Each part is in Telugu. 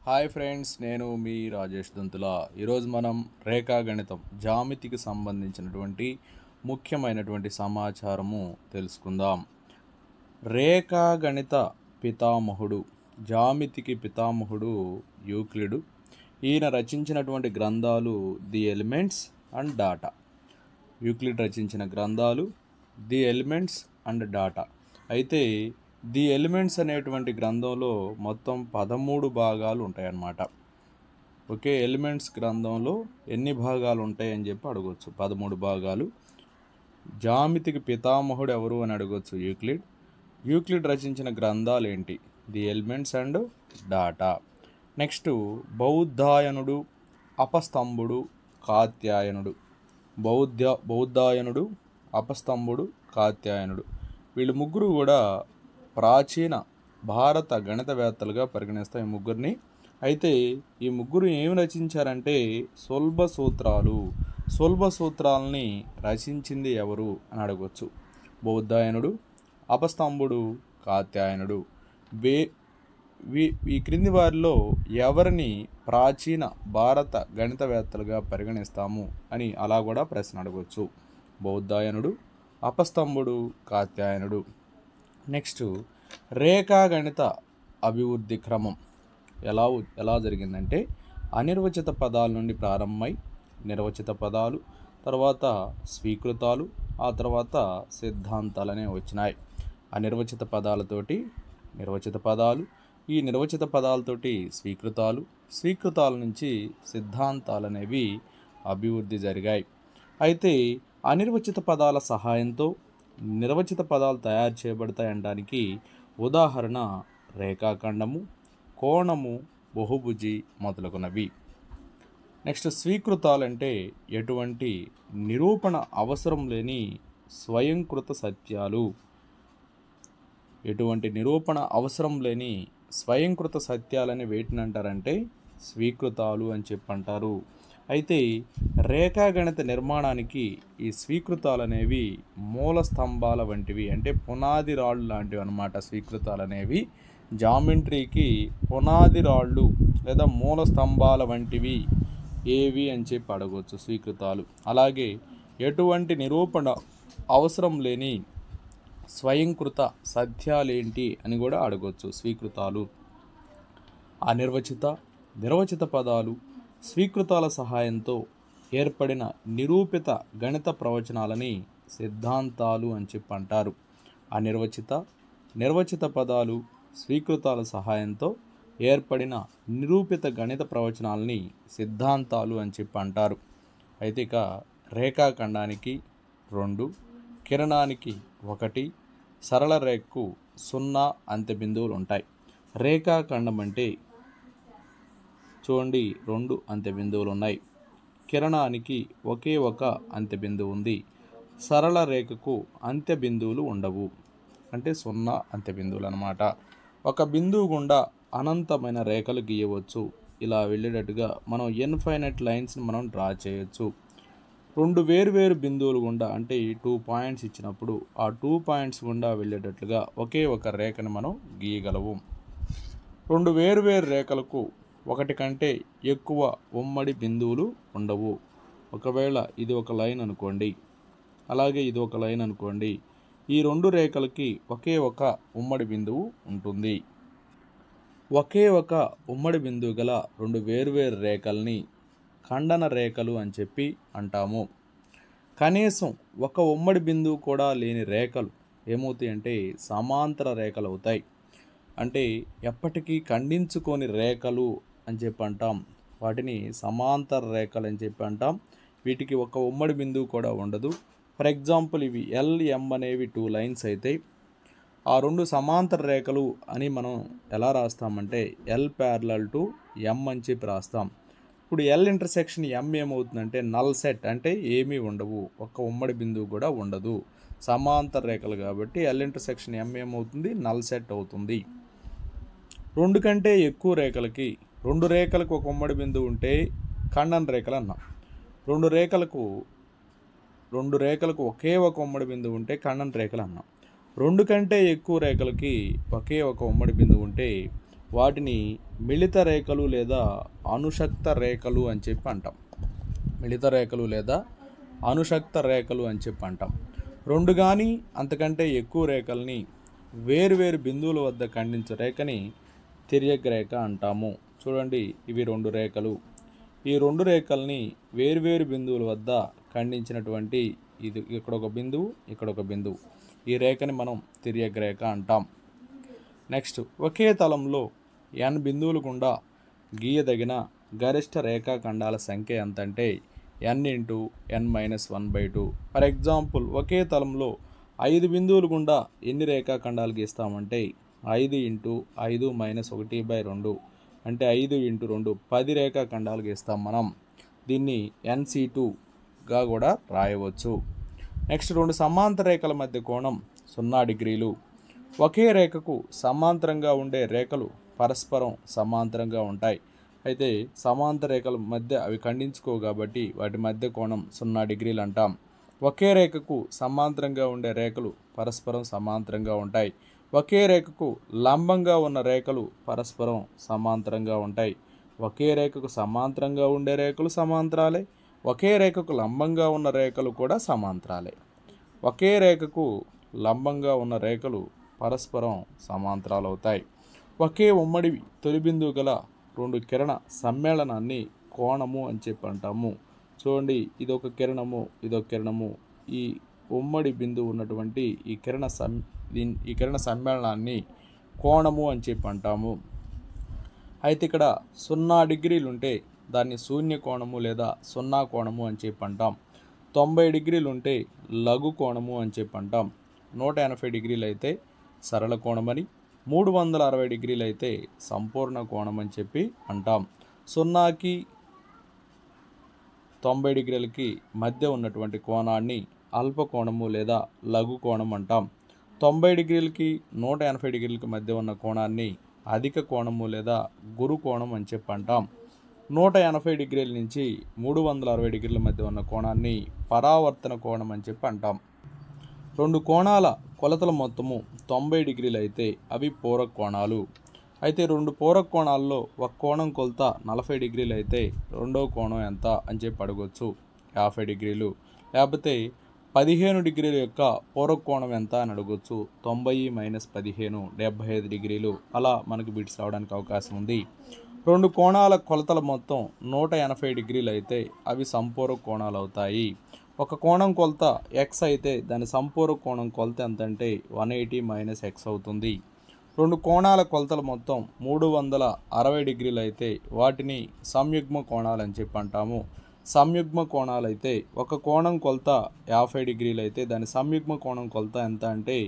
హాయ్ ఫ్రెండ్స్, నేను మీ రాజేష్ దంతుల. ఈరోజు మనం రేఖాగణితం జామితికి సంబంధించినటువంటి ముఖ్యమైనటువంటి సమాచారము తెలుసుకుందాం. రేఖాగణిత పితామహుడు, జామితికి పితామహుడు యూక్లిడు. ఈయన రచించినటువంటి గ్రంథాలు the elements and data. Euclid రచించిన గ్రంథాలు ది ఎలిమెంట్స్ అండ్ డాటా. అయితే ది ఎలిమెంట్స్ అనేటువంటి గ్రంథంలో మొత్తం 13 భాగాలు ఉంటాయన్నమాట. ఓకే, ఎలిమెంట్స్ గ్రంథంలో ఎన్ని భాగాలు ఉంటాయని చెప్పి అడగవచ్చు. 13 భాగాలు. జామితికి పితామహుడు ఎవరు అని అడగవచ్చు. యూక్లిడ్ రచించిన గ్రంథాలు ఏంటి? The elements and data. Next బౌద్ధాయనుడు, అపస్తంభుడు, కాత్యాయనుడు. బౌద్ధాయనుడు, అపస్తంభుడు, కాత్యాయనుడు వీళ్ళు ముగ్గురు కూడా ప్రాచీన భారత గణితవేత్తలుగా పరిగణిస్తాం ఈ ముగ్గురిని. అయితే ఈ ముగ్గురు ఏమి రచించారంటే సులభ సూత్రాలని రచించింది ఎవరు అని అడగవచ్చు. బౌద్ధాయనుడు, అపస్తంభుడు, కాత్యాయనుడు. ఈ క్రింది వారిలో ఎవరిని ప్రాచీన భారత గణితవేత్తలుగా పరిగణిస్తాము అని అలా కూడా ప్రశ్న అడగవచ్చు. బౌద్ధాయనుడు, అపస్తంభుడు, కాత్యాయనుడు. నెక్స్ట్ రేఖాగణిత అభివృద్ధి క్రమం ఎలా జరిగిందంటే అనిర్వచిత పదాల నుండి ప్రారంభమై నిర్వచిత పదాలు, తర్వాత స్వీకృతాలు, ఆ తర్వాత సిద్ధాంతాలనే వచ్చినాయి. అనిర్వచిత పదాలతోటి నిర్వచిత పదాలు, ఈ నిర్వచిత పదాలతోటి స్వీకృతాల నుంచి సిద్ధాంతాలు అనేవి అభివృద్ధి జరిగాయి. అయితే అనిర్వచిత పదాల సహాయంతో నిర్వచిత పదాలు తయారు చేయబడతాయనడానికి ఉదాహరణ రేఖాఖండము, కోణము, బహుభుజి మొదలగునవి. నెక్స్ట్ స్వీకృతాలంటే ఎటువంటి నిరూపణ అవసరం లేని స్వయంకృత సత్యాలు. ఎటువంటి నిరూపణ అవసరం లేని స్వయంకృత సత్యాలని వేటిని అంటారంటే స్వీకృతాలు అని చెప్పంటారు. అయితే రేఖాగణిత నిర్మాణానికి ఈ స్వీకృతాలు అనేవి మూల స్తంభాల వంటివి, అంటే పునాది రాళ్ళు లాంటివి అన్నమాట. స్వీకృతాలు అనేవి జామెంట్రీకి పునాది రాళ్ళు లేదా మూల స్తంభాల వంటివి ఏవి అని చెప్పి అడగవచ్చు స్వీకృతాలు. అలాగే ఎటువంటి నిరూపణ అవసరం లేని స్వయంకృత సత్యాలేంటి అని కూడా అడగవచ్చు స్వీకృతాలు. అనిర్వచిత, నిర్వచిత పదాలు, స్వీకృతాల సహాయంతో ఏర్పడిన నిరూపిత గణిత ప్రవచనాలని సిద్ధాంతాలు అని చెప్పి అంటారు. అనిర్వచిత, నిర్వచిత పదాలు, స్వీకృతాల సహాయంతో ఏర్పడిన నిరూపిత గణిత ప్రవచనాలని సిద్ధాంతాలు అని చెప్పి అంటారు. అయితే ఇక రేఖాఖండానికి 2, కిరణానికి 1, సరళ రేఖకు 0 అంత్య బిందువులు ఉంటాయి. రేఖాఖండం అంటే చూడండి 2 అంత్య బిందువులు ఉన్నాయి. కిరణానికి ఒకే ఒక అంత్య బిందువు ఉంది. సరళ రేఖకు అంత్య బిందువులు ఉండవు, అంటే 0 అంత్య బిందువులు అన్నమాట. ఒక బిందువు గుండా అనంతమైన రేఖలు గీయవచ్చు. ఇలా వెళ్ళేటట్టుగా మనం ఇన్ఫైనైట్ లైన్స్ని మనం డ్రా చేయొచ్చు. 2 వేర్వేరు బిందువులు గుండా, అంటే 2 పాయింట్స్ ఇచ్చినప్పుడు ఆ 2 పాయింట్స్ గుండా వెళ్ళేటట్లుగా ఒకే ఒక రేఖను మనం గీయగలము. 2 వేర్వేరు రేఖలకు 1 కంటే ఎక్కువ ఉమ్మడి బిందువులు ఉండవు. ఒకవేళ ఇది ఒక లైన్ అనుకోండి, అలాగే ఇది ఒక లైన్ అనుకోండి, ఈ 2 రేఖలకి ఒకే ఒక ఉమ్మడి బిందువు ఉంటుంది. ఒకే ఒక ఉమ్మడి బిందువు గల 2 వేర్వేరు రేఖల్ని ఖండన రేఖలు అని చెప్పి అంటాము. కనీసం ఒక ఉమ్మడి బిందువు కూడా లేని రేఖలు ఏమవుతాయి అంటే సమాంతర రేఖలు అవుతాయి. అంటే ఎప్పటికీ ఖండించుకొని రేఖలు అని చెప్పి అంటాం. వాటిని సమాంతర రేఖలు అని చెప్పి అంటాం. వీటికి ఒక ఉమ్మడి బిందువు కూడా ఉండదు. ఫర్ ఎగ్జాంపుల్ ఇవి LM అనేవి 2 లైన్స్ అయితే ఆ 2 సమాంతర రేఖలు అని మనం ఎలా రాస్తామంటే L ప్యారలల్ టు M అని చెప్పి రాస్తాం. ఇప్పుడు L ఇంటర్సెక్షన్ M ఏమవుతుందంటే నల్ సెట్, అంటే ఏమీ ఉండవు, ఒక్క ఉమ్మడి బిందువు కూడా ఉండదు. సమాంతర రేఖలు కాబట్టి L ఇంటర్సెక్షన్ M ఏమవుతుంది? నల్ సెట్ అవుతుంది. 2 కంటే ఎక్కువ రేఖలకి, 2 రేఖలకు ఒక ఉమ్మడి బిందువు ఉంటే ఖండన రేఖలు అన్నాం. 2 రేఖలకు ఒకే ఒక ఉమ్మడి బిందువు ఉంటే ఖండన రేఖలు అన్నాం. 2 కంటే ఎక్కువ రేఖలకి ఒకే ఒక ఉమ్మడి బిందువు ఉంటే వాటిని మిళిత రేఖలు లేదా అనుషక్త రేఖలు అని చెప్పి అంటాం. మిళిత రేఖలు లేదా అనుషక్త రేఖలు అని చెప్పి అంటాం. రెండు కానీ అంతకంటే ఎక్కువ రేఖల్ని వేరువేరు బిందువుల వద్ద ఖండించే రేఖని తిర్యక్ రేఖ అంటాము. చూడండి, ఇవి రెండు రేఖలు. ఈ రెండు రేఖల్ని వేరువేరు బిందువుల వద్ద ఖండించినటువంటి ఇది ఇక్కడ ఒక బిందువు, ఇక్కడ ఒక బిందువు, ఈ రేఖని మనం తిర్యక్ రేఖ అంటాం. నెక్స్ట్, ఒకే తలంలో n బిందువులు గుండా గీయదగిన గరిష్ట రేఖాఖండాల సంఖ్య ఎంత అంటే n × n-1/2. ఫర్ ఎగ్జాంపుల్, ఒకే తలంలో 5 బిందువులు గుండా ఎన్ని రేఖాఖండాలు గీస్తామంటే 5 × 5 - 1/2 అంటే 5 × 2 10 రేఖాఖండాలు గీస్తాం మనం. దీన్ని NC2గా కూడా రాయవచ్చు. నెక్స్ట్, రెండు సమాంతర రేఖల మధ్య కోణం 0 డిగ్రీలు. ఒకే రేఖకు సమాంతరంగా ఉండే రేఖలు పరస్పరం సమాంతరంగా ఉంటాయి. అయితే సమాంతర రేఖల మధ్య అవి ఖండించుకో కాబట్టి వాటి మధ్య కోణం 0 డిగ్రీలు అంటాం. ఒకే రేఖకు సమాంతరంగా ఉండే రేఖలు పరస్పరం సమాంతరంగా ఉంటాయి. ఒకే రేఖకు లంబంగా ఉన్న రేఖలు పరస్పరం సమాంతరంగా ఉంటాయి. ఒకే రేఖకు సమాంతరంగా ఉండే రేఖలు సమాంతరాలే, ఒకే రేఖకు లంబంగా ఉన్న రేఖలు కూడా సమాంతరాలే. ఒకే రేఖకు లంబంగా ఉన్న రేఖలు పరస్పరం సమాంతరాలు అవుతాయి. ఒకే ఉమ్మడి తొలి బిందువు గల రెండు కిరణ సమ్మేళనాన్ని కోణము అని చెప్పి అంటాము. చూడండి, ఇదొక కిరణము, ఇదొక కిరణము. ఈ ఉమ్మడి బిందువు ఉన్నటువంటి ఈ కిరణ సమ్మేళనాన్ని కోణము అని చెప్పి అంటాము. అయితే ఇక్కడ 0 డిగ్రీలు ఉంటే దాన్ని శూన్య కోణము లేదా 0 కోణము అని చెప్పి అంటాం. 90 డిగ్రీలు ఉంటే లఘు కోణము అని చెప్పి అంటాం. 180 డిగ్రీలు అయితే సరళ కోణమని, 360 డిగ్రీలు అయితే సంపూర్ణ కోణం అని చెప్పి అంటాం. 0కి 90 డిగ్రీలకి మధ్య ఉన్నటువంటి కోణాన్ని అల్ప కోణము లేదా లఘు కోణం అంటాం. 90 డిగ్రీలకి 180 డిగ్రీలకి మధ్య ఉన్న కోణాన్ని అధిక కోణము లేదా గురు కోణం అని చెప్పి అంటాం. 180 డిగ్రీల నుంచి 360 డిగ్రీల మధ్య ఉన్న కోణాన్ని పరావర్తన కోణం అని చెప్పి అంటాం. రెండు కోణాల కొలతల మొత్తము 90 డిగ్రీలు అయితే అవి పూరక కోణాలు. అయితే రెండు పూరక కోణాల్లో ఒక కోణం కొలత 40 డిగ్రీలు అయితే రెండో కోణం ఎంత అని చెప్పి అడగవచ్చు, 50 డిగ్రీలు. లేకపోతే 15 డిగ్రీల యొక్క పూరక కోణం ఎంత అని అడగవచ్చు, 90 - 15 75 డిగ్రీలు. అలా మనకు బిట్స్ రావడానికి అవకాశం ఉంది. రెండు కోణాల కొలతల మొత్తం 180 డిగ్రీలు అయితే అవి సంపూరక కోణాలు అవుతాయి. ఒక కోణం కొలత x అయితే దాని సంపూరక కోణం కొలత ఎంత అంటే 180 - x అవుతుంది. రెండు కోణాల కొలతల మొత్తం 360 డిగ్రీలు అయితే వాటిని సంయుగ్మ కోణాలు అని చెప్పి అంటాము. సంయుగ్మ కోణాలు అయితే ఒక కోణం కొలత 50 డిగ్రీలు అయితే దాని సంయుగ్మ కోణం కొలత ఎంత అంటే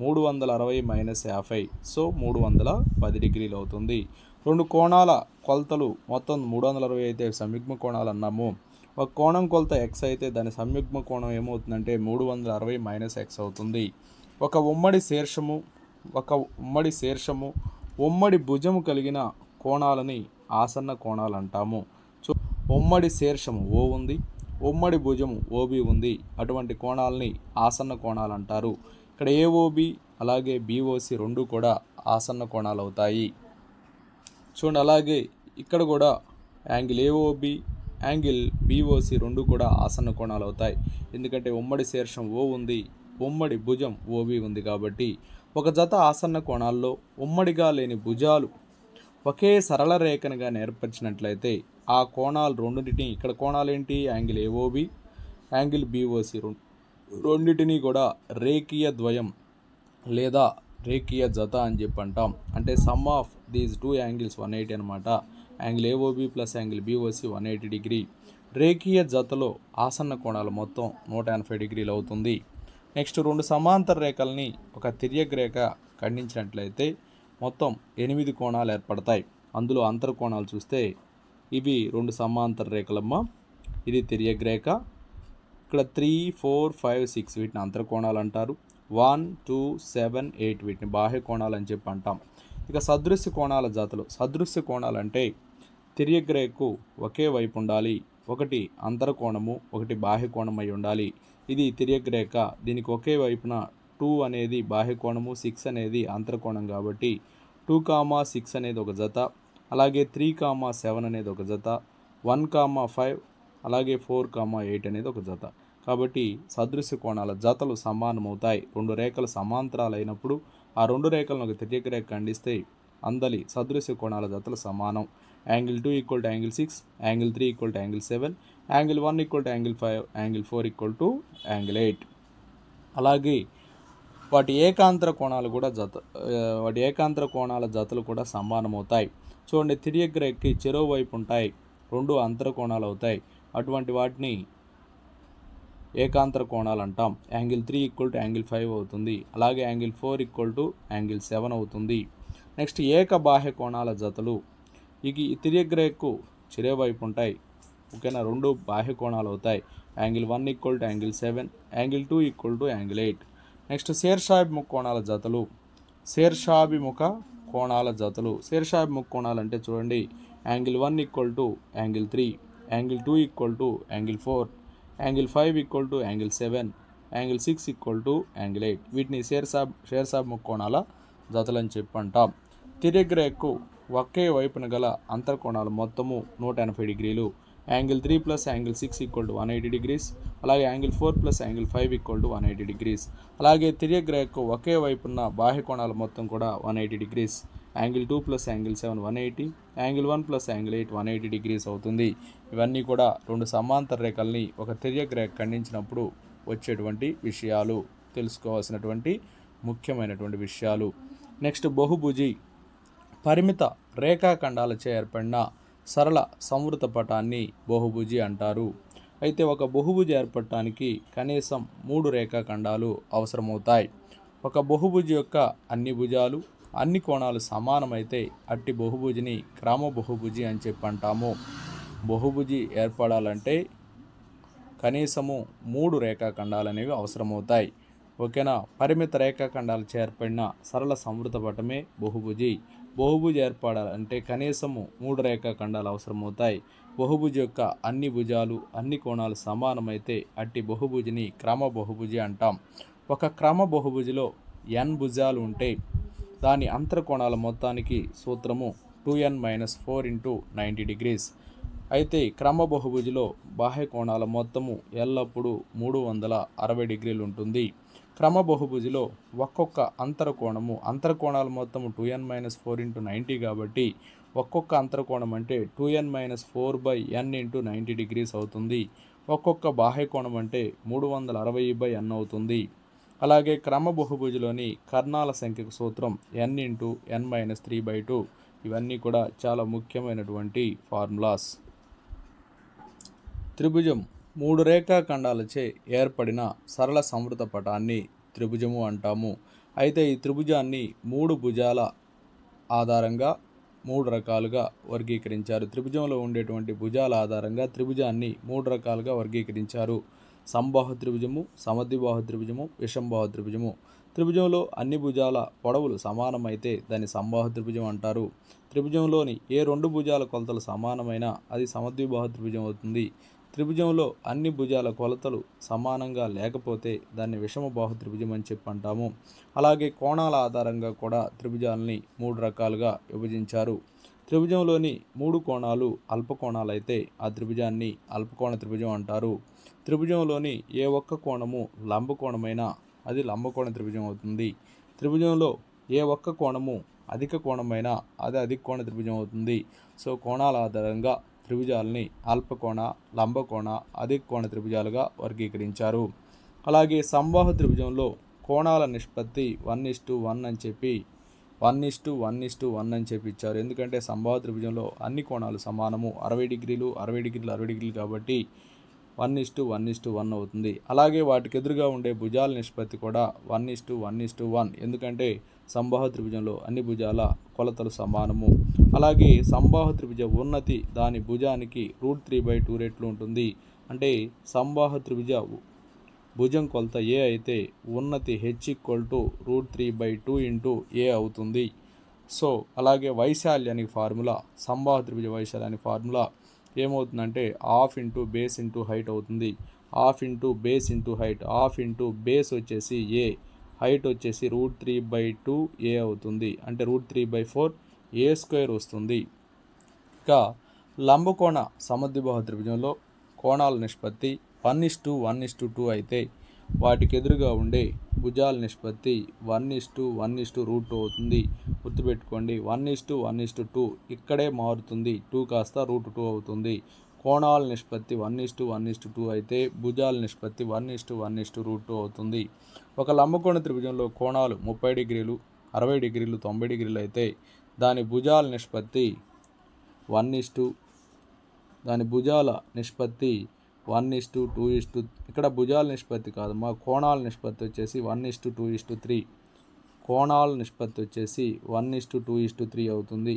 360 - 50, సో 310 డిగ్రీలు అవుతుంది. రెండు కోణాల కొలతలు మొత్తం 360 అయితే సంయుగ్మ కోణాలు అన్నాము. ఒక కోణం కొలత x అయితే దాని సంయుగ్మ కోణం ఏమవుతుందంటే 360 - x అవుతుంది. ఒక ఉమ్మడి శీర్షము ఉమ్మడి భుజము కలిగిన కోణాలని ఆసన్న కోణాలు అంటాము. ఉమ్మడి శీర్షము O ఉంది, ఉమ్మడి భుజము OB ఉంది. అటువంటి కోణాలని ఆసన్న కోణాలు అంటారు. ఇక్కడ AOB అలాగే BOC రెండు కూడా ఆసన్న కోణాలు అవుతాయి. చూడండి, అలాగే ఇక్కడ కూడా యాంగిల్ AOB, యాంగిల్ BOC రెండు కూడా ఆసన్న కోణాలు అవుతాయి. ఎందుకంటే ఉమ్మడి శీర్షం O ఉంది, ఉమ్మడి భుజం OB ఉంది కాబట్టి. ఒక జత ఆసన్న కోణాల్లో ఉమ్మడిగా లేని భుజాలు ఒకే సరళ రేఖనుగా ఏర్పరిచినట్లయితే ఆ కోణాలు రెండింటిని, ఇక్కడ కోణాలు ఏంటి, యాంగిల్ AOB, యాంగిల్ BOC రెండింటినీ కూడా రేఖీయ ద్వయం లేదా రేఖీయ జత అని చెప్పి అంటాం. అంటే sum of these two angles 180 అనమాట. Angle AOB plus angle BOC 180 degree. రేఖీయ జతలో ఆసన్న కోణాలు మొత్తం 180 డిగ్రీలు అవుతుంది. నెక్స్ట్, రెండు సమాంతర రేఖల్ని ఒక తిర్యక్ రేఖ ఖండించినట్లయితే మొత్తం 8 కోణాలు ఏర్పడతాయి. అందులో అంతర కోణాలు చూస్తే ఇవి రెండు సమాంతర రేఖలమ్మ. ఇది తిర్యక్ రేఖ. ఇక్కడ 3, 4, 5, 6 వీటిని అంతర కోణాలు అంటారు. 1, 2, 7, 8 వీటిని బాహ్య కోణాలు అని చెప్పి అంటాం. ఇక సదృశ్య కోణాల జాతులు. సదృశ్య కోణాలు అంటే తిర్యక్ రేఖకు ఒకే వైపు ఉండాలి, ఒకటి అంతర కోణము, ఒకటి బాహ్య కోణం అయి ఉండాలి. ఇది తిర్యక్ రేఖ. దీనికి ఒకే వైపున 2 అనేది బాహ్య కోణము, 6 అనేది అంతర కోణం కాబట్టి 2,6 అనేది ఒక జత, అలాగే 3,7 అనేది ఒక జత, 1,5 అలాగే 4,8 అనేది ఒక జత. కాబట్టి సదృశ్య కోణాల జతలు సమానమవుతాయి. రెండు రేఖలు సమాంతరాలు అయినప్పుడు ఆ రెండు రేఖలను ఒక తిర్యక రేఖ ఖండిస్తే అందలి సదృశ్య కోణాల జతలు సమానం. Angle 2 equal to angle 6, angle 3 equal to angle 7, angle 1 equal to angle 5, angle 4 equal to angle 8. అలాగే వాటి ఏకాంతర కోణాల జతలు కూడా సమానమవుతాయి. చూడండి, తిర్యక రేఖకి చెరో వైపు ఉంటాయి, రెండు అంతర కోణాలు అవుతాయి. అటువంటి వాటిని ఏకాంతర కోణాలు అంటాం. యాంగిల్ 3 ఈక్వల్ టు యాంగిల్ 5 అవుతుంది. అలాగే యాంగిల్ 4 ఈక్వల్ టు యాంగిల్ 7 అవుతుంది. నెక్స్ట్ ఏక బాహ్య కోణాల జతలు. ఈ తిర్యక రేఖకు చెరో వైపు ఉంటాయి, ఓకేనా, రెండు బాహ్య కోణాలు అవుతాయి. Angle 1 equal to angle 7, angle 2 equal to angle 8. Next శీర్షాభిముఖ కోణాల జతలు. శీర్షాభిముఖ కోణాలు అంటే చూడండి, angle 1 equal to angle 3, angle 2 equal to angle 4, angle 5 equal to angle 7, angle 6 equal to angle 8. వీటిని శీర్షాభిముఖ కోణాల జతలు అని చెప్పి అంటాం. తిర్యక రేఖకు ఒకే వైపున గల అంతర కోణాలు మొత్తము 180 డిగ్రీలు. Angle 3 plus angle 6 equal to 180 degrees. అలాగే angle 4 plus angle 5 equal to 180 degrees. అలాగే తిర్యక రేఖకు ఒకే వైపున్న బాహ్య కోణాలు మొత్తం కూడా 180 degrees. Angle 2 plus angle 7 180, angle 1 plus angle 8 180 degrees అవుతుంది. ఇవన్నీ కూడా రెండు సమాంతర రేఖల్ని ఒక తిర్యక రేఖ ఖండించినప్పుడు వచ్చేటువంటి విషయాలు, తెలుసుకోవాల్సినటువంటి ముఖ్యమైనటువంటి విషయాలు. నెక్స్ట్ బహుభుజి. పరిమిత రేఖాఖండాలచే ఏర్పడిన సరళ సంవృత పటాన్ని బహుభుజి అంటారు. అయితే ఒక బహుభుజి ఏర్పడటానికి కనీసం 3 రేఖాఖండాలు అవసరమవుతాయి. ఒక బహుభుజి యొక్క అన్ని భుజాలు అన్ని కోణాలు సమానమైతే అట్టి బహుభుజిని క్రమ బహుభుజి అని చెప్పి అంటాము. బహుభుజి ఏర్పడాలంటే కనీసము 3 రేఖాఖండాలు అనేవి అవసరమవుతాయి, ఓకేనా. పరిమిత రేఖాఖండాలచే ఏర్పడిన సరళ సంవృత పటమే బహుభుజి. బహుభుజి ఏర్పడాలంటే కనీసము 3 రేఖాఖండాలు అవసరమవుతాయి. బహుభుజి యొక్క అన్ని భుజాలు అన్ని కోణాలు సమానమైతే అట్టి బహుభుజిని క్రమ బహుభుజి అంటాం. ఒక క్రమ బహుభుజిలో n భుజాలు ఉంటే దాని అంతర కోణాల మొత్తానికి సూత్రము 2n-4 × 90 డిగ్రీస్. అయితే క్రమ బహుభుజిలో బాహ్య కోణాల మొత్తము ఎల్లప్పుడూ 360 డిగ్రీలు ఉంటుంది. క్రమ బహుభుజిలో ఒక్కొక్క అంతర కోణాల మొత్తము 2n-4 × 90 కాబట్టి ఒక్కొక్క అంతర కోణం అంటే 2n-4/n × 90 డిగ్రీస్ అవుతుంది. ఒక్కొక్క బాహ్య కోణం అంటే 360/n అవుతుంది. అలాగే క్రమ బహుభుజిలోని కర్ణాల సంఖ్యకు సూత్రం n × n-3/2. ఇవన్నీ కూడా చాలా ముఖ్యమైనటువంటి ఫార్ములాస్. త్రిభుజం 3 రేఖాఖండాలచే ఏర్పడిన సరళ సంవృత పటాన్ని త్రిభుజము అంటాము. అయితే ఈ త్రిభుజాన్ని 3 భుజాల ఆధారంగా 3 రకాలుగా వర్గీకరించారు. త్రిభుజంలో ఉండేటువంటి భుజాల ఆధారంగా త్రిభుజాన్ని 3 రకాలుగా వర్గీకరించారు. సంబాహు త్రిభుజము, సమద్విబాహు త్రిభుజము, విషంబాహు త్రిభుజము. త్రిభుజంలో అన్ని భుజాల పొడవులు సమానమైతే దాన్ని సంబాహు త్రిభుజం అంటారు. త్రిభుజంలోని ఏ 2 భుజాల కొలతలు సమానమైనా అది సమద్విబాహు త్రిభుజం అవుతుంది. త్రిభుజంలో అన్ని భుజాల కొలతలు సమానంగా లేకపోతే దాన్ని విషమబాహు త్రిభుజం అని చెప్పి అంటాము. అలాగే కోణాల ఆధారంగా కూడా త్రిభుజాలని 3 రకాలుగా విభజించారు. త్రిభుజంలోని 3 కోణాలు అల్పకోణాలు అయితే ఆ త్రిభుజాన్ని అల్పకోణ త్రిభుజం అంటారు. త్రిభుజంలోని ఏ ఒక్క కోణము లంబకోణమైనా అది లంబకోణ త్రిభుజం అవుతుంది. త్రిభుజంలో ఏ ఒక్క కోణము అధిక కోణమైనా అది అధిక కోణ త్రిభుజం అవుతుంది. సో కోణాల ఆధారంగా త్రిభుజాలని అల్పకోణ, లంబకోణ, అధిక కోణ త్రిభుజాలుగా వర్గీకరించారు. అలాగే సంబాహు త్రిభుజంలో కోణాల నిష్పత్తి 1:1 అని చెప్పి 1:1:1 అని చెప్పి ఇచ్చారు. ఎందుకంటే సంబాహు త్రిభుజంలో అన్ని కోణాలు సమానము, 60 డిగ్రీలు 60 డిగ్రీలు 60 డిగ్రీలు కాబట్టి 1:1:1 అవుతుంది. అలాగే వాటికి ఎదురుగా ఉండే భుజాల నిష్పత్తి కూడా 1:1:1, ఎందుకంటే సంబాహు త్రిభుజంలో అన్ని భుజాల కొలతలు సమానము. అలాగే సంబాహు త్రిభుజ ఉన్నతి దాని భుజానికి √3/2 రెట్లు ఉంటుంది. అంటే సంబాహు త్రిభుజ భుజం కొలత ఏ అయితే ఉన్నతి h √3/2 × a అవుతుంది. సో అలాగే వైశాల్యానికి ఫార్ములా, సంబాహు త్రిభుజ వైశాల్యానికి ఫార్ములా ఏమవుతుందంటే ½ × బేస్ × హైట్ అవుతుంది. ½ × బేస్ × హైట్, ½ × బేస్ వచ్చేసి a, హైట్ వచ్చేసి √3/2a అవుతుంది. అంటే √3/4a² వస్తుంది. ఇక లంబకోణ సమద్విబాహు త్రిభుజంలో కోణాల నిష్పత్తి 1:1:2 అయితే వాటికి ఎదురుగా ఉండే భుజాల నిష్పత్తి 1:1:2 అవుతుంది. గుర్తుపెట్టుకోండి, 1:1:2 ఇక్కడే మారుతుంది, 2 కాస్త √2 అవుతుంది. కోణాల నిష్పత్తి 1:1:2 అయితే భుజాల నిష్పత్తి 1:1:2 అవుతుంది. ఒక లంబకోణ త్రిభుజంలో కోణాలు 30 డిగ్రీలు, 60 డిగ్రీలు, 90 డిగ్రీలు అయితే దాని భుజాల నిష్పత్తి 1:2 ఇక్కడ భుజాల నిష్పత్తి కాదు, మా కోణాల నిష్పత్తి వచ్చేసి 1:2:3. కోణాల నిష్పత్తి వచ్చేసి 1:2:3 అవుతుంది.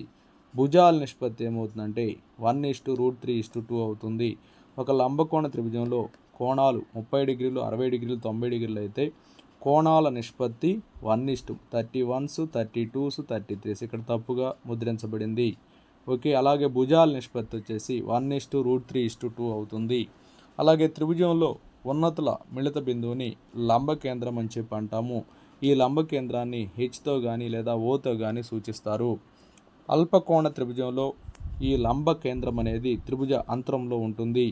భుజాల నిష్పత్తి ఏమవుతుందంటే 1:√3:2 అవుతుంది. ఒక లంబకోణ త్రిభుజంలో కోణాలు 30 డిగ్రీలు, 60 డిగ్రీలు, 90 డిగ్రీలు అయితే కోణాల నిష్పత్తి 1:31s, 32s, 33s. ఇక్కడ తప్పుగా ముద్రించబడింది. ఓకే, అలాగే భుజాల నిష్పత్తి వచ్చేసి 1:√3:2 అవుతుంది. అలాగే త్రిభుజంలో ఉన్నతుల మిళిత బిందువుని లంబ కేంద్రం అని చెప్పి అంటాము. ఈ లంబ కేంద్రాన్ని హెచ్తో కానీ లేదా ఓతో కానీ సూచిస్తారు. అల్పకోణ త్రిభుజంలో ఈ లంబ కేంద్రం అనేది త్రిభుజ అంతరంలో ఉంటుంది.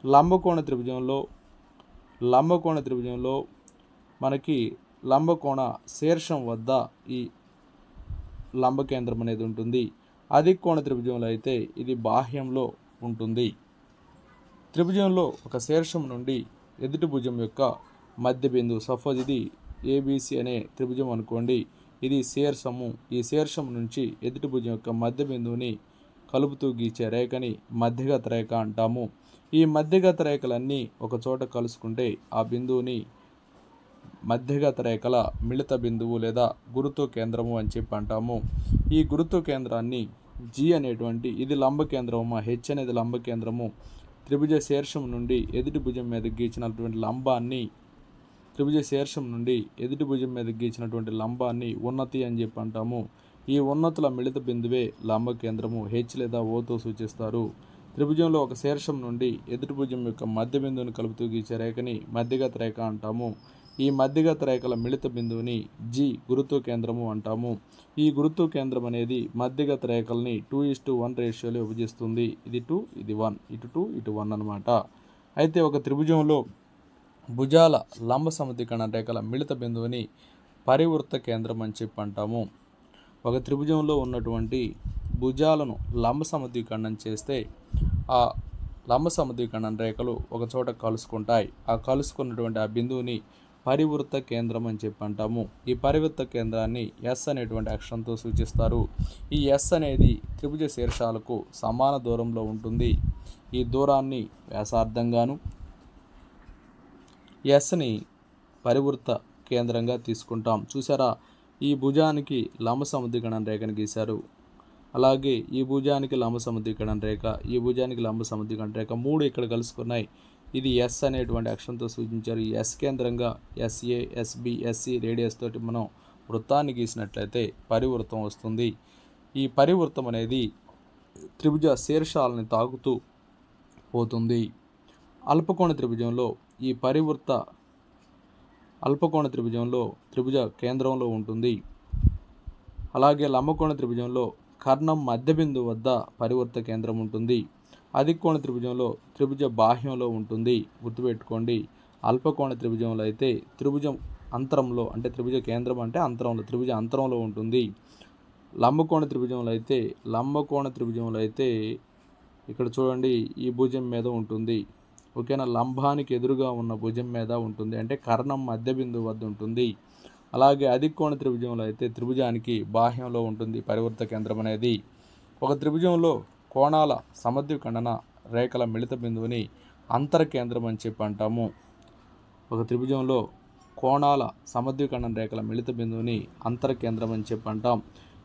లంబకోణ త్రిభుజంలో మనకి లంబకోణ శీర్షం వద్ద ఈ లంబ కేంద్రం అనేది ఉంటుంది. అధిక కోణ త్రిభుజంలో అయితే ఇది బాహ్యంలో ఉంటుంది. త్రిభుజంలో ఒక శీర్షం నుండి ఎదుటి భుజం యొక్క మధ్య బిందువు, సపోజ్ ఇది ఏబిసి అనే త్రిభుజం అనుకోండి, ఇది శీర్షము. ఈ శీర్షం నుంచి ఎదుటి భుజం యొక్క మధ్య బిందువుని కలుపుతూ గీచే రేఖని మధ్యగత రేఖ అంటాము. ఈ మధ్యగత రేఖలన్నీ ఒక చోట కలుసుకుంటే ఆ బిందువుని మధ్యగత రేఖల మిళిత బిందువు లేదా గురుత్వ కేంద్రము అని చెప్పి అంటాము. ఈ గురుత్వ కేంద్రాన్ని జి అనేటువంటి, ఇది లంబ కేంద్రము, హెచ్ అనేది లంబ కేంద్రము. త్రిభుజ శీర్షం నుండి ఎదుటి భుజం మీద గీచినటువంటి లంబాన్ని ఉన్నతి అని చెప్పి అంటాము. ఈ ఉన్నతుల మిళిత బిందువే లంబ కేంద్రము, హెచ్ లేదా ఓతో సూచిస్తారు. త్రిభుజంలో ఒక శీర్షం నుండి ఎదుటి భుజం యొక్క మధ్య బిందువుని కలుపుతూ గీచే రేఖని మధ్యగత రేఖ అంటాము. ఈ మధ్యగత రేఖల మిళిత బిందువుని జి గురుత్వ కేంద్రము అంటాము. ఈ గురుత్వ కేంద్రం అనేది మధ్యగత రేఖల్ని 2:1 రేషియోలో విభజిస్తుంది. ఇది 2, ఇది 1, ఇటు 2, ఇటు 1 అనమాట. అయితే ఒక త్రిభుజంలో భుజాల లంబ సమద్వికరణ రేఖల మిళిత బిందువుని పరివృత్త కేంద్రం అని చెప్పి అంటాము. ఒక త్రిభుజంలో ఉన్నటువంటి భుజాలను లంబ సమద్వికరణం చేస్తే ఆ లంబ సమద్వికరణ రేఖలు ఒక చోట కలుసుకుంటాయి. ఆ కలుసుకున్నటువంటి ఆ బిందువుని పరివృత్త కేంద్రం అని చెప్పి అంటాము. ఈ పరివృత్త కేంద్రాన్ని ఎస్ అనేటువంటి అక్షరంతో సూచిస్తారు. ఈ ఎస్ అనేది త్రిభుజ శీర్షాలకు సమాన దూరంలో ఉంటుంది. ఈ దూరాన్ని వ్యాసార్థంగాను ఎస్ని పరివృత్త కేంద్రంగా తీసుకుంటాం. చూసారా, ఈ భుజానికి లంబ సమద్వికరణ రేఖను గీశారు. అలాగే ఈ భుజానికి లంబ సమద్వికరణ రేఖ, ఈ భుజానికి లంబ సమద్వికరణ రేఖ, 3 ఇక్కడ కలుసుకున్నాయి. ఇది ఎస్ అనేటువంటి అక్షరంతో సూచించారు. ఈ ఎస్ కేంద్రంగా ఎస్ఏ, ఎస్బి, ఎస్సి రేడియస్ తోటి మనం వృత్తాన్ని గీసినట్లయితే పరివృత్తం వస్తుంది. ఈ పరివృత్తం అనేది త్రిభుజ శీర్షాలని తాకుతూ పోతుంది. అల్పకోణ త్రిభుజంలో త్రిభుజ కేంద్రంలో ఉంటుంది. అలాగే లంబకోణ త్రిభుజంలో కర్ణం మధ్య బిందువు వద్ద పరివృత్త కేంద్రం ఉంటుంది. అధిక కోణ త్రిభుజంలో త్రిభుజ బాహ్యంలో ఉంటుంది. గుర్తుపెట్టుకోండి, అల్పకోణ త్రిభుజంలో అయితే త్రిభుజం అంతరంలో, అంటే త్రిభుజ కేంద్రం అంటే అంతరంలో, త్రిభుజ అంతరంలో ఉంటుంది. లంబకోణ త్రిభుజంలో అయితే ఇక్కడ చూడండి, ఈ భుజం మీద ఉంటుంది. ఓకేనా, లంబానికి ఎదురుగా ఉన్న భుజం మీద ఉంటుంది, అంటే కర్ణం మధ్య బిందువు వద్ద ఉంటుంది. అలాగే అధిక కోణ త్రిభుజంలో అయితే త్రిభుజానికి బాహ్యంలో ఉంటుంది పరివృత్త కేంద్రం అనేది. ఒక త్రిభుజంలో కోణాల సమద్వికరణ రేఖల మిళిత బిందువుని అంతర కేంద్రం అని చెప్పి అంటాము. ఒక త్రిభుజంలో కోణాల సమద్వికరణ రేఖల మిళిత బిందువుని అంతర కేంద్రం అని చెప్పి అంటాం.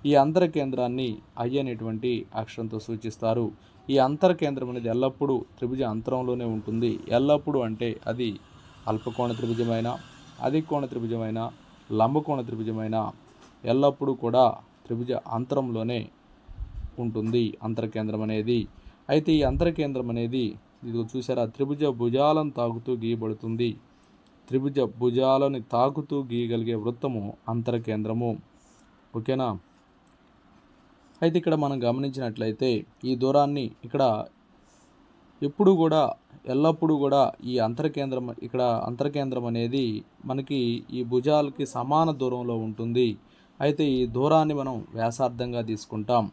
ఈ అంతర కేంద్రాన్ని ఐ అనేటువంటి అక్షరంతో సూచిస్తారు. ఈ అంతర కేంద్రం అనేది ఎల్లప్పుడూ త్రిభుజ అంతరంలోనే ఉంటుంది. ఎల్లప్పుడూ అంటే అది అల్పకోణ త్రిభుజమైన, అధిక కోణ త్రిభుజమైన, లంబకోణ త్రిభుజమైన ఎల్లప్పుడూ కూడా త్రిభుజ అంతరంలోనే ఉంటుంది అంతర కేంద్రం అనేది. అయితే ఈ అంతర కేంద్రం అనేది ఇది చూసారా, త్రిభుజ భుజాలను తాకుతూ గీయబడుతుంది. త్రిభుజ భుజాలని తాకుతూ గీయగలిగే వృత్తము అంతరకేంద్రము. ఓకేనా. అయితే ఇక్కడ మనం గమనించినట్లయితే ఈ దూరాన్ని ఇక్కడ ఎల్లప్పుడూ కూడా ఈ అంతరకేంద్రం అనేది మనకి ఈ భుజాలకి సమాన దూరంలో ఉంటుంది. అయితే ఈ దూరాన్ని మనం వ్యాసార్థంగా తీసుకుంటాం.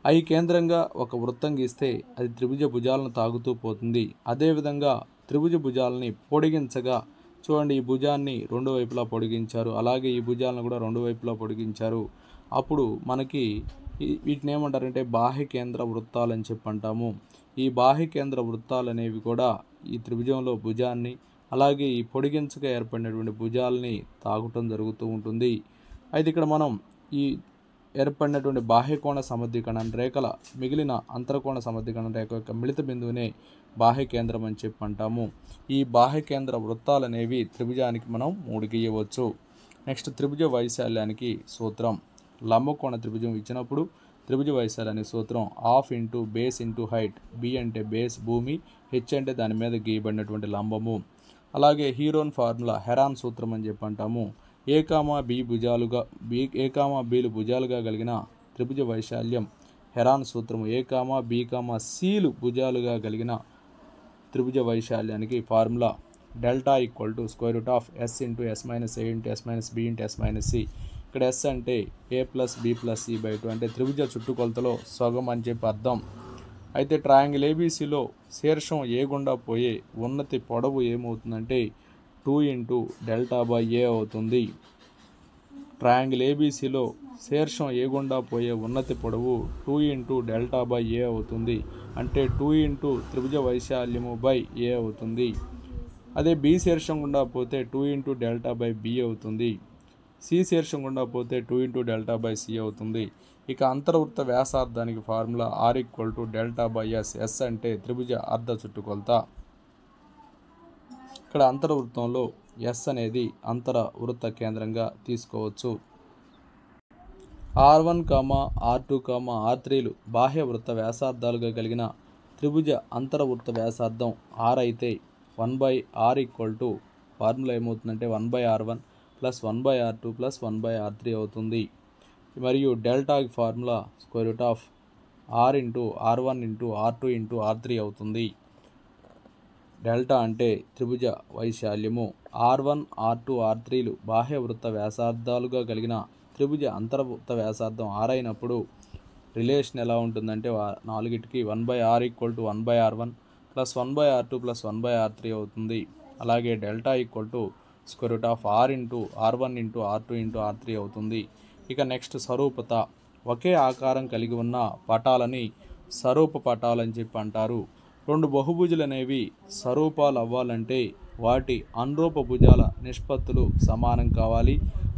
ఐ కేంద్రంగా ఒక వృత్తం గీస్తే అది త్రిభుజ భుజాలను తాగుతూ పోతుంది. అదేవిధంగా త్రిభుజ భుజాలని పొడిగించగా చూడండి, ఈ భుజాన్ని రెండు వైపులా పొడిగించారు, అలాగే ఈ భుజాలను కూడా రెండు వైపులా పొడిగించారు. అప్పుడు మనకి వీటిని ఏమంటారంటే బాహ్య కేంద్ర వృత్తాలు అని చెప్పి అంటాము. ఈ బాహ్య కేంద్ర వృత్తాలు అనేవి కూడా ఈ త్రిభుజంలో భుజాన్ని అలాగే ఈ పొడిగించగా ఏర్పడినటువంటి భుజాలని తాకటం జరుగుతూ ఉంటుంది. అయితే ఇక్కడ మనం ఈ ఏర్పడినటువంటి బాహ్యకోణ సమద్వికరణ రేఖల మిగిలిన అంతరకోణ సమద్వికరణ రేఖ యొక్క మిళిత బిందువునే బాహ్య కేంద్రం అని చెప్పి అంటాము. ఈ బాహ్య కేంద్ర వృత్తాలు అనేవి త్రిభుజానికి మనం 3 గీయవచ్చు. నెక్స్ట్ త్రిభుజ వైశాల్యానికి సూత్రం. లంబకోణ త్రిభుజం ఇచ్చినప్పుడు త్రిభుజ వైశాల్యానికి సూత్రం ½ into base into height. B అంటే బేస్ భూమి, హెచ్ అంటే దాని మీద గీయబడినటువంటి లంబము. అలాగే హీరోన్ ఫార్ములా హెరాన్ సూత్రం అని చెప్పి అంటాము. ఏ కామా బీలు భుజాలుగా కలిగిన త్రిభుజ వైశాల్యం హెరాన్ సూత్రము. ఏ కామా బి కామా సిలు భుజాలుగా కలిగిన త్రిభుజ వైశాల్యానికి formula delta equal to square root of S into S minus A into S minus B into S minus C. ఇక్కడ ఎస్ అంటే A plus B plus C by 2 అంటే త్రిభుజ చుట్టుకొలతలో సగం అని చెప్పి అర్థం. అయితే ట్రయాంగిల్ ఏబీసీలో శీర్షం ఏ గుండా పోయే ఉన్నతి పొడవు ఏమవుతుందంటే 2 ఇంటూ డెల్టా బై ఏ అవుతుంది. ట్రయాంగిల్ ఏబీసీలో శీర్షం ఏ గుండా పోయే ఉన్నతి పొడవు 2 ఇంటూ డెల్టా బై ఏ అవుతుంది. అంటే 2 ఇంటూ త్రిభుజ వైశాల్యము బై ఏ అవుతుంది. అదే బి శీర్షం గుండా పోతే 2 ఇంటూ డెల్టా బై బి అవుతుంది. సి శీర్షం గుండా పోతే 2 ఇంటూ డెల్టా బై సి అవుతుంది. ఇక అంతర్వృత్త వ్యాసార్థానికి formula R equal to delta by S. S అంటే త్రిభుజ అర్ధ చుట్టుకొలత. ఇక్కడ అంతర్వృత్తంలో ఎస్ అనేది అంతర్వృత్త కేంద్రంగా తీసుకోవచ్చు. R1, R2, R3లు బాహ్య వృత్త వ్యాసార్థాలుగా కలిగిన త్రిభుజ అంతర్వృత్త వ్యాసార్థం R అయితే 1/R ఈక్వల్ టు ఫార్ములా ఏమవుతుందంటే 1/R1 plus 1/R2 plus 1/R3 అవుతుంది. మరియు డెల్టాకి formula square root of R into R1 into R2 into R3 అవుతుంది. డెల్టా అంటే త్రిభుజ వైశాల్యము. R1, R2, R3లు బాహ్య వృత్త వ్యాసార్థాలుగా కలిగిన త్రిభుజ అంతర్వృత్త వ్యాసార్థం R అయినప్పుడు రిలేషన్ ఎలా ఉంటుందంటే నాలుగిటికి 1/R equal to 1/R1 plus 1/R2 plus 1/R3 అవుతుంది. అలాగే delta equal to square root of R into R1 into R2 into R3 అవుతుంది. ఇక నెక్స్ట్ స్వరూపత. ఒకే ఆకారం కలిగి ఉన్న పటాలని స్వరూప పటాలని చెప్పి అంటారు. రెండు బహుభుజులు అనేవి స్వరూపాలు అవ్వాలంటే వాటి అనురూప భుజాల నిష్పత్తులు సమానం కావాలి,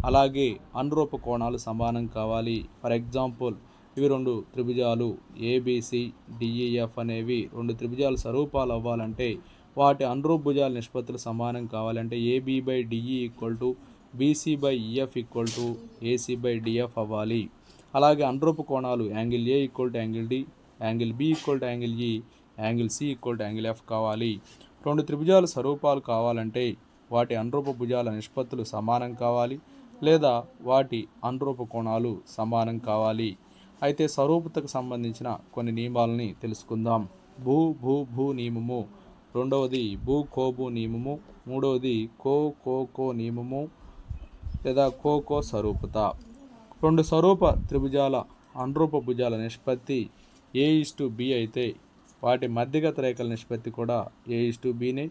అలాగే అనురూప కోణాలు సమానం కావాలి. ఫర్ ఎగ్జాంపుల్ ఇవి రెండు త్రిభుజాలు ఏబిసి డిఈఎఫ్ అనేవి రెండు త్రిభుజాలు స్వరూపాలు అవ్వాలంటే వాటి అనురూప భుజాల నిష్పత్తులు సమానం కావాలంటే AB by DE equal to BC by EF equal to AC by DF అవ్వాలి. అలాగే అనురూప కోణాలు angle A equal to angle D, angle B equal to angle E, angle C equal to angle F కావాలి. రెండు త్రిభుజాలు స్వరూపాలు కావాలంటే వాటి అనురూప భుజాల నిష్పత్తులు సమానం కావాలి, లేదా వాటి అనురూప కోణాలు సమానం కావాలి. అయితే స్వరూపతకు సంబంధించిన కొన్ని నియమాలని తెలుసుకుందాం. భూ నియమము, రెండవది భూ నియమము, మూడవది కో నియమము లేదా కో స్వరూపత. రెండు స్వరూప త్రిభుజాల అనురూప భుజాల నిష్పత్తి A:B అయితే వాటి మధ్యగత రేఖల నిష్పత్తి కూడా A:Bనే,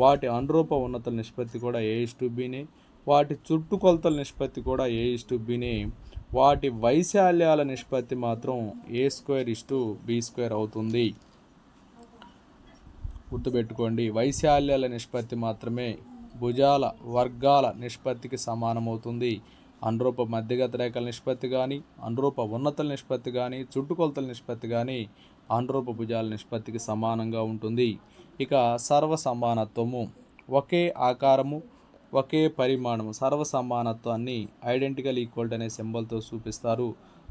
వాటి అనురూప ఉన్నతల నిష్పత్తి కూడా A:Bనే, వాటి చుట్టుకొలతల నిష్పత్తి కూడా A:Bనే, వాటి వైశాల్యాల నిష్పత్తి మాత్రం A²:B² అవుతుంది. గుర్తుపెట్టుకోండి, వైశాల్యాల నిష్పత్తి మాత్రమే భుజాల వర్గాల నిష్పత్తికి సమానమవుతుంది. అనురూప మధ్యగత రేఖల నిష్పత్తి కానీ, అనురూప ఉన్నతల నిష్పత్తి కానీ, చుట్టుకొలతల నిష్పత్తి కానీ అనురూప భుజాల నిష్పత్తికి సమానంగా ఉంటుంది. ఇక సర్వసమానత్వము. ఒకే ఆకారము, ఒకే పరిమాణము సర్వసమానత్వాన్ని ఐడెంటికల్ ఈక్వల్ అనే సింబల్తో చూపిస్తారు.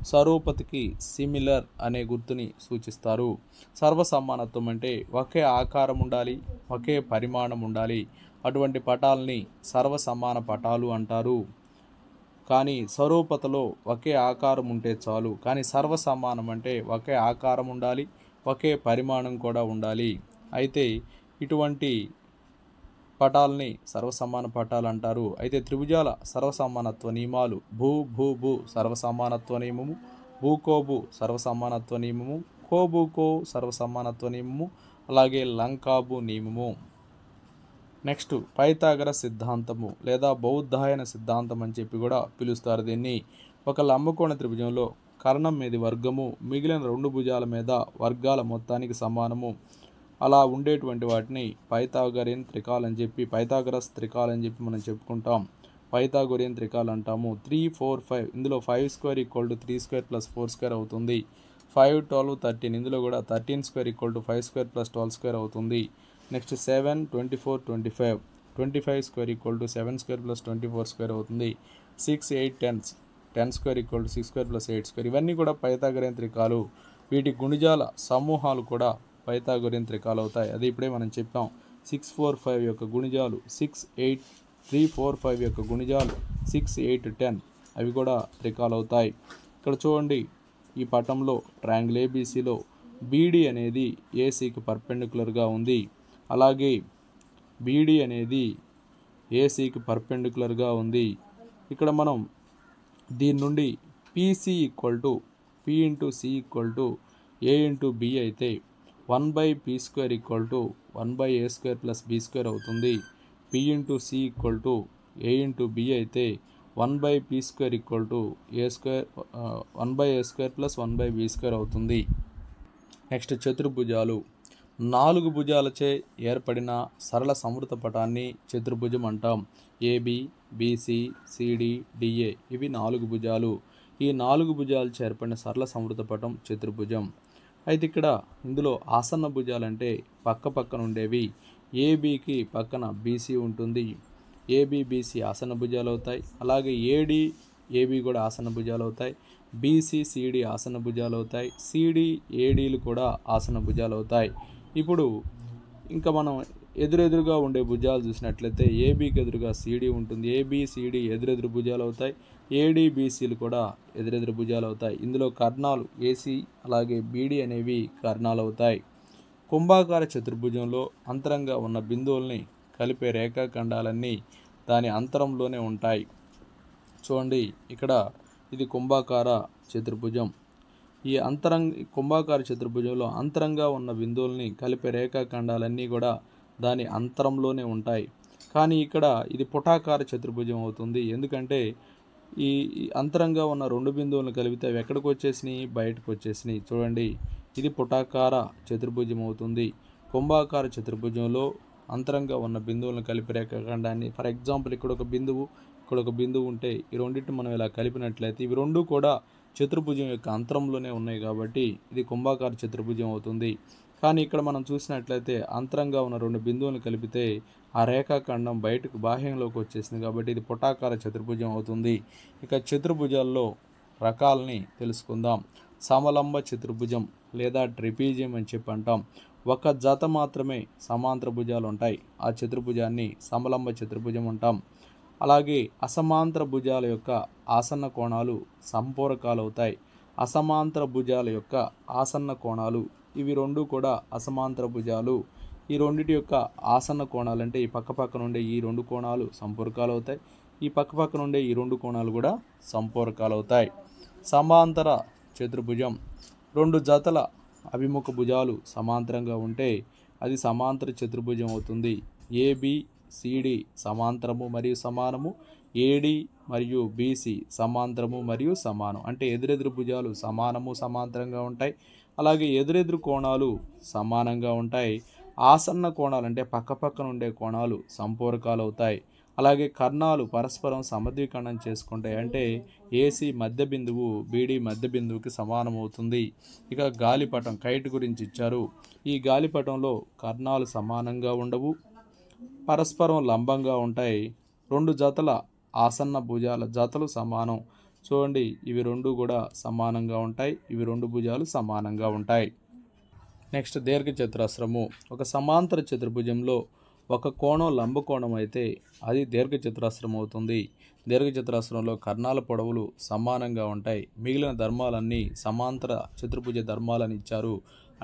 స్వరూపతకి సిమిలర్ అనే గుర్తుని సూచిస్తారు. సర్వసమానత్వం అంటే ఒకే ఆకారం ఉండాలి, ఒకే పరిమాణం ఉండాలి, అటువంటి పటాలని సర్వసమాన పటాలు అంటారు. కానీ స్వరూపతలో ఒకే ఆకారం ఉంటే చాలు. కానీ సర్వసమానం అంటే ఒకే ఆకారం ఉండాలి, ఒకే పరిమాణం కూడా ఉండాలి. అయితే ఇటువంటి పటాలని సర్వసమాన పటాలు అంటారు. అయితే త్రిభుజాల సర్వసమానత్వ నియమాలు భూ భూ భూ సర్వసమానత్వ నియమము, భూకోభూ సర్వసమానత్వ నియమము, కోభూకో సర్వసమానత్వ నియమము, అలాగే లంకాభూ నియమము. నెక్స్ట్ పైథాగరస్ సిద్ధాంతము లేదా బౌద్ధాయన సిద్ధాంతం అని చెప్పి కూడా పిలుస్తారు దీన్ని. ఒక లంబకోణ త్రిభుజంలో కర్ణం మీది వర్గము మిగిలిన రెండు భుజాల మీద వర్గాల మొత్తానికి సమానము. అలా ఉండేటువంటి వాటిని పైథాగరియన్ త్రికాలు అని చెప్పి, పైథాగరస్ త్రికాలు అని చెప్పి మనం చెప్పుకుంటాం. పైథాగోరియన్ త్రికాలు అంటాము. 3, 4, 5 ఇందులో 5² = 3² + 4² అవుతుంది. 5, 12, 13 ఇందులో కూడా 13² = 5² + 12² అవుతుంది. నెక్స్ట్ 7, 24, 25 25² = 7² + 24² అవుతుంది. 6, 8, 10 10² = 6² + 8². ఇవన్నీ కూడా పైథాగోరియన్ త్రికాలు. వీటి గుణిజాల సమూహాలు కూడా పైథాగోరియన్ త్రికాలు అవుతాయి. అది ఇప్పుడే మనం చెప్పాం. 6, 4, 5 యొక్క గుణిజాలు 6, 8, 3, 4, 5 యొక్క గుణిజాలు 6, 8, 10 అవి కూడా త్రికాలు అవుతాయి. ఇక్కడ చూడండి, ఈ పటంలో ట్రయాంగిల్ ఏబీసీలో బీడీ అనేది ఏసీకి పర్పెండిక్యులర్గా ఉంది. అలాగే బీడీ అనేది ఏసీకి పర్పెండిక్యులర్గా ఉంది. ఇక్కడ మనం దీని నుండి PC = P × C = A × B అయితే 1/P² = 1/A² + B² అవుతుంది. P × C = A × B అయితే 1/P² = 1/A² + 1/B² అవుతుంది. నెక్స్ట్ చతుర్భుజాలు. 4 భుజాలచే ఏర్పడిన సరళ సమృత పటాన్ని చతుర్భుజం అంటాం. ఏబి, బీసీ, సిడి, డిఏ ఇవి 4 భుజాలు. ఈ 4 భుజాలచే ఏర్పడిన సరళ సమృత పటం చతుర్భుజం. అయితే ఇక్కడ ఇందులో ఆసన్న భుజాలంటే పక్క పక్కన ఉండేవి. ఏబికి పక్కన బీసీ ఉంటుంది. ఏబి, బీసీ ఆసన్న భుజాలు అవుతాయి. అలాగే ఏడి, ఏబి కూడా ఆసన్న భుజాలు అవుతాయి. బీసీ, సిడి ఆసన్న భుజాలు అవుతాయి. సిడి, ఏడీలు కూడా ఆసన్న భుజాలు అవుతాయి. ఇప్పుడు ఇంకా మనం ఎదురెదురుగా ఉండే భుజాలు చూసినట్లయితే ఏబీకి ఎదురుగా సిడి ఉంటుంది. ఏబి, సిడి ఎదురెదురు భుజాలు అవుతాయి. ఏడి, బీసీలు కూడా ఎదురెదురు భుజాలు అవుతాయి. ఇందులో కర్ణాలు ఏసీ అలాగే బీడీ అనేవి కర్ణాలు అవుతాయి. కుంభాకార చతుర్భుజంలో అంతరంగా ఉన్న బిందువుల్ని కలిపే రేఖాఖండాలన్నీ దాని అంతరంలోనే ఉంటాయి. చూడండి, ఇక్కడ ఇది కుంభాకార చతుర్భుజం. ఈ కుంభాకార చతుర్భుజంలో అంతరంగా ఉన్న బిందువుల్ని కలిపే రేఖాఖండాలన్నీ కూడా దాని అంతరంలోనే ఉంటాయి. కానీ ఇక్కడ ఇది పుటాకార చతుర్భుజం అవుతుంది. ఎందుకంటే ఈ అంతరంగా ఉన్న రెండు బిందువులను కలిపితే అవి ఎక్కడికి వచ్చేసినాయి? బయటకు వచ్చేసినాయి. చూడండి, ఇది పుటాకార చతుర్భుజం అవుతుంది. కుంభాకార చతుర్భుజంలో అంతరంగా ఉన్న బిందువులను కలిపి రేఖాఖండాన్ని, ఫర్ ఎగ్జాంపుల్ ఇక్కడ ఒక బిందువు ఉంటే ఈ రెండింటిని మనం ఇలా కలిపినట్లయితే ఇవి రెండు కూడా చతుర్భుజం యొక్క అంతరంలోనే ఉన్నాయి కాబట్టి ఇది కుంభాకార చతుర్భుజం అవుతుంది. కానీ ఇక్కడ మనం చూసినట్లయితే అంతరంగా ఉన్న రెండు బిందువులను కలిపితే ఆ రేఖాఖండం బయటకు బాహ్యంలోకి వచ్చేసింది కాబట్టి ఇది పుటాకార చతుర్భుజం అవుతుంది. ఇక చతుర్భుజాల్లో రకాలని తెలుసుకుందాం. సమలంబ చతుర్భుజం లేదా ట్రెపీజియం అని చెప్పి అంటాం. ఒక జత మాత్రమే సమాంతర భుజాలు ఉంటాయి. ఆ చతుర్భుజాన్ని సమలంబ చతుర్భుజం అంటాం. అలాగే అసమాంతర భుజాల యొక్క ఆసన్న కోణాలు సంపూరకాలు అవుతాయి. అసమాంతర భుజాల యొక్క ఆసన్న కోణాలు ఇవి రెండు కూడా అసమాంతర భుజాలు. ఈ రెండిటి యొక్క ఆసన్న కోణాలు అంటే ఈ పక్కపక్క నుండే ఈ రెండు కోణాలు సంపూరకాలు అవుతాయి. ఈ పక్కపక్క నుండే ఈ రెండు కోణాలు కూడా సంపూరకాలు అవుతాయి. సమాంతర చతుర్భుజం రెండు జతల అభిముఖ భుజాలు సమాంతరంగా ఉంటే అది సమాంతర చతుర్భుజం అవుతుంది. ఏబి, సిడి సమాంతరము మరియు సమానము, ఏడి మరియు బీసీ సమాంతరము మరియు సమానం. అంటే ఎదురెదురు భుజాలు సమానము సమాంతరంగా ఉంటాయి. అలాగే ఎదురెదురు కోణాలు సమానంగా ఉంటాయి. ఆసన్న కోణాలు అంటే పక్కపక్కన ఉండే కోణాలు సంపూరకాలు అవుతాయి. అలాగే కర్ణాలు పరస్పరం సమద్వికరణం చేసుకుంటాయి. అంటే ఏసీ మధ్య బిందువు బీడీ మధ్య బిందువుకి సమానం అవుతుంది. ఇక గాలిపటం కైట్ గురించి ఇచ్చారు. ఈ గాలిపటంలో కర్ణాలు సమానంగా ఉండవు, పరస్పరం లంబంగా ఉంటాయి. రెండు జతల ఆసన్న భుజాల జతలు సమానం. చూడండి, ఇవి రెండు కూడా సమానంగా ఉంటాయి. ఇవి రెండు భుజాలు సమానంగా ఉంటాయి. నెక్స్ట్ దీర్ఘచతురస్రము. ఒక సమాంతర చతుర్భుజంలో ఒక కోణం లంబకోణం అయితే అది దీర్ఘచతురస్రం అవుతుంది. దీర్ఘచతురస్రంలో కర్ణాల పొడవులు సమానంగా ఉంటాయి. మిగిలిన ధర్మాలన్నీ సమాంతర చతుర్భుజ ధర్మాలని ఇచ్చారు.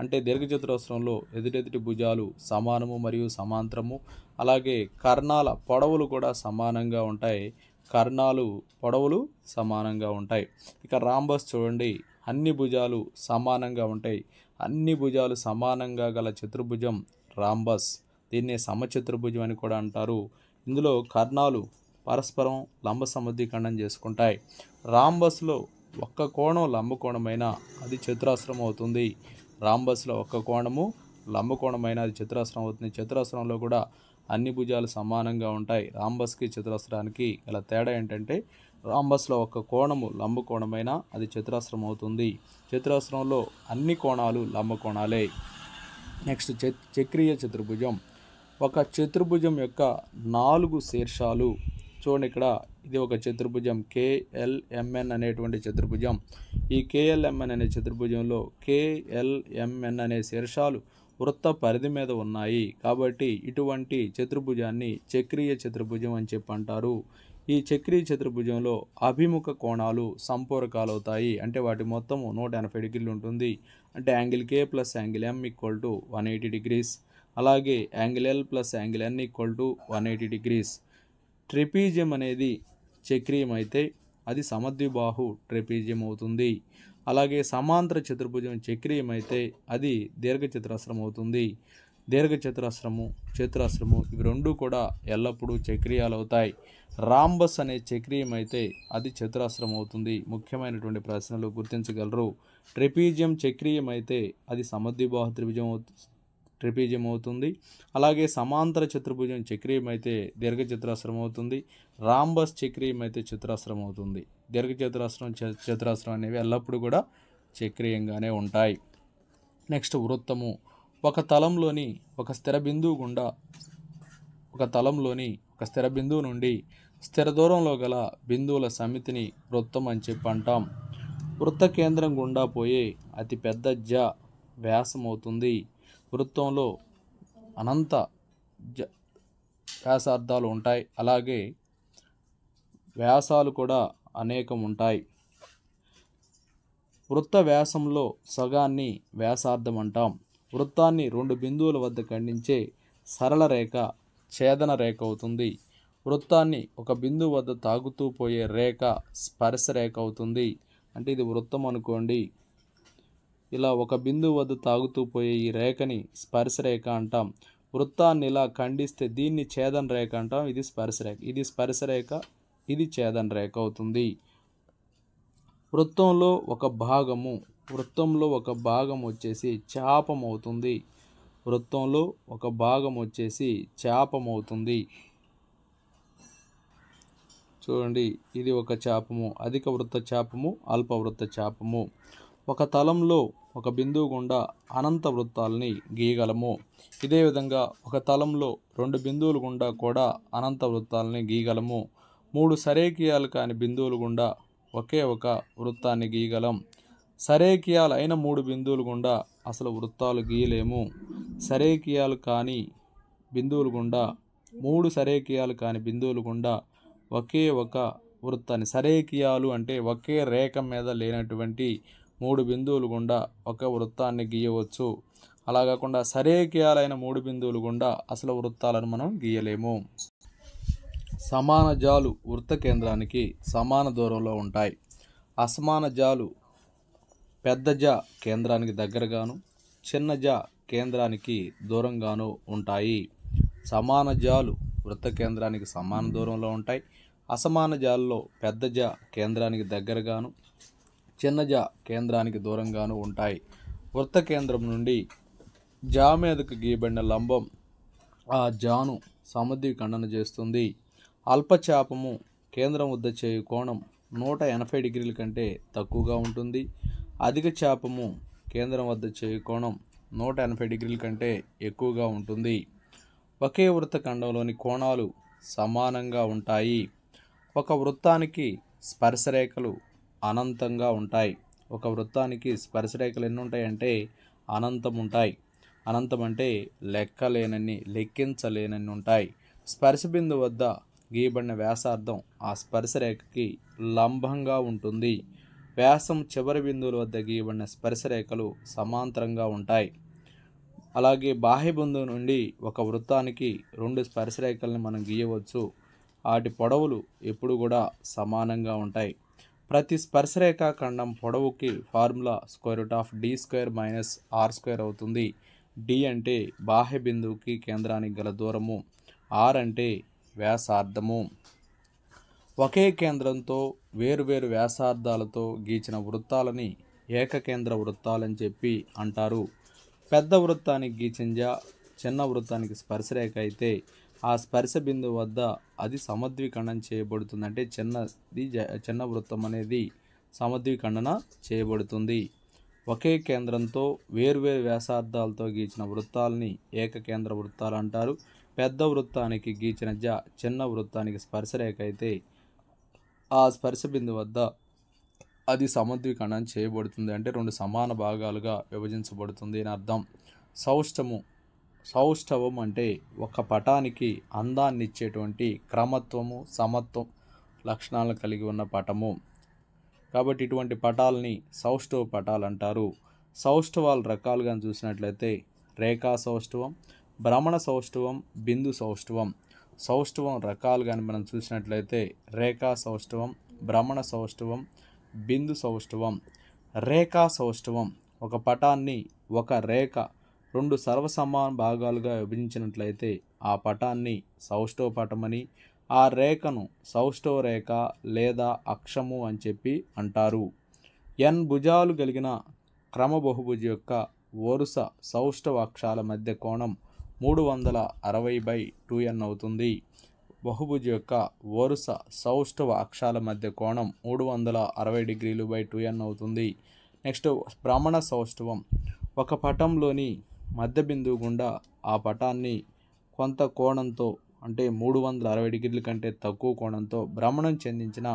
అంటే దీర్ఘచతురస్రంలో ఎదురెదుటి భుజాలు సమానము మరియు సమాంతరము, అలాగే కర్ణాల పొడవులు కూడా సమానంగా ఉంటాయి. కర్ణాలు పొడవులు సమానంగా ఉంటాయి. ఇక రాంబస్ చూడండి, అన్ని భుజాలు సమానంగా ఉంటాయి. అన్ని భుజాలు సమానంగా గల చతుర్భుజం రాంబస్. దీన్నే సమచతుర్భుజం అని కూడా అంటారు. ఇందులో కర్ణాలు పరస్పరం లంబ సమద్విఖండం చేసుకుంటాయి. రాంబస్లో ఒక్క కోణం లంబకోణమైన అది చతురస్రం అవుతుంది. రాంబస్లో ఒక్క కోణము లంబకోణమైన అది చతురస్రం అవుతుంది. చతురస్రంలో కూడా అన్ని భుజాలు సమానంగా ఉంటాయి. రాంబస్కి చతురస్రానికి గల తేడా ఏంటంటే రాంబస్లో ఒక కోణము లంబకోణమైన అది చతురస్రం అవుతుంది. చతురస్రంలో అన్ని కోణాలు లంబకోణాలే. నెక్స్ట్ చక్రీయ చతుర్భుజం. ఒక చతుర్భుజం యొక్క 4 శీర్షాలు చూడండి. ఇక్కడ ఇది ఒక చతుర్భుజం KLMN అనేటువంటి చతుర్భుజం. ఈ KLMN అనే చతుర్భుజంలో KLMN అనే శీర్షాలు వృత్త పరిధి మీద ఉన్నాయి. కాబట్టి ఇటువంటి చతుర్భుజాన్ని చక్రీయ చతుర్భుజం అని చెప్పి అంటారు. ఈ చక్రీయ చతుర్భుజంలో అభిముఖ కోణాలు సంపూరకాలు అవుతాయి. అంటే వాటి మొత్తం 180 డిగ్రీలు ఉంటుంది. అంటే angle K plus angle M equal to 180 degrees. అలాగే angle L plus angle N equal to 180 degrees. Trapezium అనేది చక్రీయం అయితే అది సమద్విబాహు ట్రెపీజియం అవుతుంది. అలాగే సమాంతర చతుర్భుజం చక్రీయం అయితే అది దీర్ఘచతురస్రం అవుతుంది. దీర్ఘచతురస్రము, చతురస్రము ఇవి రెండు కూడా ఎల్లప్పుడూ చక్రీయాలు అవుతాయి. రాంబస్ అనే చక్రీయం అయితే అది చతురస్రం అవుతుంది. ముఖ్యమైనటువంటి ప్రశ్నలు గుర్తించగలరు. ట్రెపీజియం చక్రీయం అయితే అది సమద్విబాహు ట్రెపీజియం అవుతుంది. అలాగే సమాంతర చతుర్భుజం చక్రీయం అయితే దీర్ఘచతురస్రం అవుతుంది. రాంబస్ చక్రీయం అయితే చతురస్రం అవుతుంది. దీర్ఘచతురస్రం, చతురస్రం అనేవి ఎల్లప్పుడూ కూడా చక్రీయంగానే ఉంటాయి. నెక్స్ట్ వృత్తము. ఒక తలంలోని ఒక స్థిర బిందువు నుండి స్థిర దూరంలో గల బిందువుల సమితిని వృత్తం అని చెప్పి అంటాం. వృత్త కేంద్రం గుండా పోయే అతి పెద్ద వ్యాసం అవుతుంది. వృత్తంలో అనంత వ్యాసార్థాలు ఉంటాయి. అలాగే వ్యాసాలు కూడా అనేకం ఉంటాయి. వృత్త వ్యాసంలో సగాన్ని వ్యాసార్థం అంటాం. వృత్తాన్ని 2 బిందువుల వద్ద ఖండించే సరళ రేఖ ఛేదన రేఖ అవుతుంది. వృత్తాన్ని ఒక బిందువు వద్ద తాగుతూ పోయే రేఖ స్పర్శ రేఖ అవుతుంది. అంటే ఇది వృత్తం అనుకోండి. ఇలా ఒక బిందువు వద్ద తాగుతూ పోయే ఈ రేఖని స్పర్శ రేఖ అంటాం. వృత్తాన్ని ఇలా ఖండిస్తే దీన్ని ఛేదన రేఖ అంటాం. ఇది స్పర్శ రేఖ. ఇది స్పర్శ రేఖ, ఇది ఛేదన రేఖ అవుతుంది. వృత్తంలో ఒక భాగం వచ్చేసి చాపం అవుతుంది. వృత్తంలో ఒక భాగం వచ్చేసి చాపం అవుతుంది. చూడండి, ఇది ఒక చాపము, అధిక వృత్త చాపము, అల్ప వృత్త చాపము. ఒక తలంలో ఒక బిందువు గుండా అనంత వృత్తాలని గీయగలము. ఇదే విధంగా ఒక తలంలో 2 బిందువుల గుండా కూడా అనంత వృత్తాలని గీయగలము. 3 సరేఖీయాలు కాని బిందువుల గుండా ఒకే ఒక వృత్తాన్ని గీయగలం. సరేఖీయాలు అయిన 3 బిందువుల గుండా అసలు వృత్తాలు గీయలేము. సరేఖీయాలు కాని బిందువుల గుండా 3 సరేఖీయాలు కాని బిందువుల గుండా ఒకే ఒక వృత్తాన్ని, సరేఖీయాలు అంటే ఒకే రేఖ మీద లేనటువంటి 3 బిందువులు గుండా ఒక వృత్తాన్ని గీయవచ్చు. అలా కాకుండా సరేఖీయాలైన 3 బిందువులు గుండా అసలు వృత్తాలను మనం గీయలేము. సమాన జాలు వృత్త కేంద్రానికి సమాన దూరంలో ఉంటాయి. అసమాన జాలు పెద్ద జా కేంద్రానికి దగ్గరగాను, చిన్న జా కేంద్రానికి దూరంగాను ఉంటాయి. సమాన జాలు వృత్త కేంద్రానికి సమాన దూరంలో ఉంటాయి. అసమాన జాలలో పెద్ద జా కేంద్రానికి దగ్గరగాను, చిన్న జా కేంద్రానికి దూరంగాను ఉంటాయి. వృత్త కేంద్రం నుండి జా మీదకు గీయబడిన లంబం ఆ జాను సమద్విఖండన చేస్తుంది. అల్పచాపము కేంద్రం వద్ద చేయు కోణం 180 డిగ్రీల కంటే తక్కువగా ఉంటుంది. అధిక చాపము కేంద్రం వద్ద చేయు కోణం 180 డిగ్రీల కంటే ఎక్కువగా ఉంటుంది. ఒకే వృత్త ఖండంలోని కోణాలు సమానంగా ఉంటాయి. ఒక వృత్తానికి స్పర్శరేఖలు అనంతంగా ఉంటాయి. ఒక వృత్తానికి స్పర్శరేఖలు ఎన్ని ఉంటాయంటే అనంతం ఉంటాయి. అనంతం అంటే లెక్కలేనన్ని, లెక్కించలేనన్ని ఉంటాయి. స్పర్శ బిందువు వద్ద గీయబడిన వ్యాసార్థం ఆ స్పర్శరేఖకి లంబంగా ఉంటుంది. వ్యాసం చివరి బిందువుల వద్ద గీయబడిన స్పర్శరేఖలు సమాంతరంగా ఉంటాయి. అలాగే బాహ్య బిందువు నుండి ఒక వృత్తానికి 2 స్పర్శరేఖల్ని మనం గీయవచ్చు. వాటి పొడవులు ఎప్పుడు కూడా సమానంగా ఉంటాయి. ప్రతి స్పర్శరేఖ ఖండం పొడవుకి ఫార్ములా √d² - r² అవుతుంది. d అంటే బాహ్య బిందువుకి కేంద్రానికి గల దూరము, r అంటే వ్యాసార్థము. ఒకే కేంద్రంతో వేరువేరు వ్యాసార్థాలతో గీచిన వృత్తాలని ఏకకేంద్ర వృత్తాలని చెప్పి అంటారు. పెద్ద వృత్తానికి గీచిన చిన్న వృత్తానికి స్పర్శరేఖ అయితే ఆ స్పర్శ బిందువు వద్ద అది సమద్విఖండన చేయబడుతుంది. అంటే చిన్న వృత్తం అనేది సమద్విఖండన చేయబడుతుంది. ఒకే కేంద్రంతో వేరువేరు వ్యాసార్థాలతో గీచిన వృత్తాలని ఏకకేంద్ర వృత్తాలు అంటారు. పెద్ద వృత్తానికి గీచిన చిన్న వృత్తానికి స్పర్శరేఖ అయితే ఆ స్పర్శ బిందువు వద్ద అది సమద్విఖండన చేయబడుతుంది. అంటే 2 సమాన భాగాలుగా విభజించబడుతుంది అని అర్థం. సౌష్ఠవం అంటే ఒక పటానికి అందాన్ని ఇచ్చేటువంటి క్రమత్వము, సమత్వం లక్షణాలను కలిగి ఉన్న పటము. కాబట్టి ఇటువంటి పటాలని సౌష్ఠవ పటాలు అంటారు. సౌష్ఠవాల రకాలుగా చూసినట్లయితే రేఖా సౌష్ఠవం, భ్రమణ సౌష్ఠవం, బిందు సౌష్ఠవం. సౌష్ఠవం రకాలుగా మనం చూసినట్లయితే రేఖా సౌష్ఠవం, భ్రమణ సౌష్ఠవం, బిందు సౌష్ఠవం. రేఖా సౌష్ఠవం ఒక పటాన్ని ఒక రేఖ 2 సర్వసమాన భాగాలుగా విభజించినట్లయితే ఆ పటాన్ని సౌష్ఠవ పటమని, ఆ రేఖను సౌష్ఠవ రేఖ లేదా అక్షము అని చెప్పి అంటారు. n భుజాలు కలిగిన క్రమబహుభుజి యొక్క వరుస సౌష్ఠవ అక్షాల మధ్య కోణం 360/2n అవుతుంది. బహుభుజి యొక్క వరుస సౌష్ఠవ అక్షాల మధ్య కోణం 360°/2n అవుతుంది. నెక్స్ట్ భ్రమణ సౌష్ఠవం ఒక పటంలోని మధ్య బిందువు గుండా ఆ పటాన్ని కొంత కోణంతో అంటే 360 కంటే తక్కువ కోణంతో భ్రమణం చెందించిన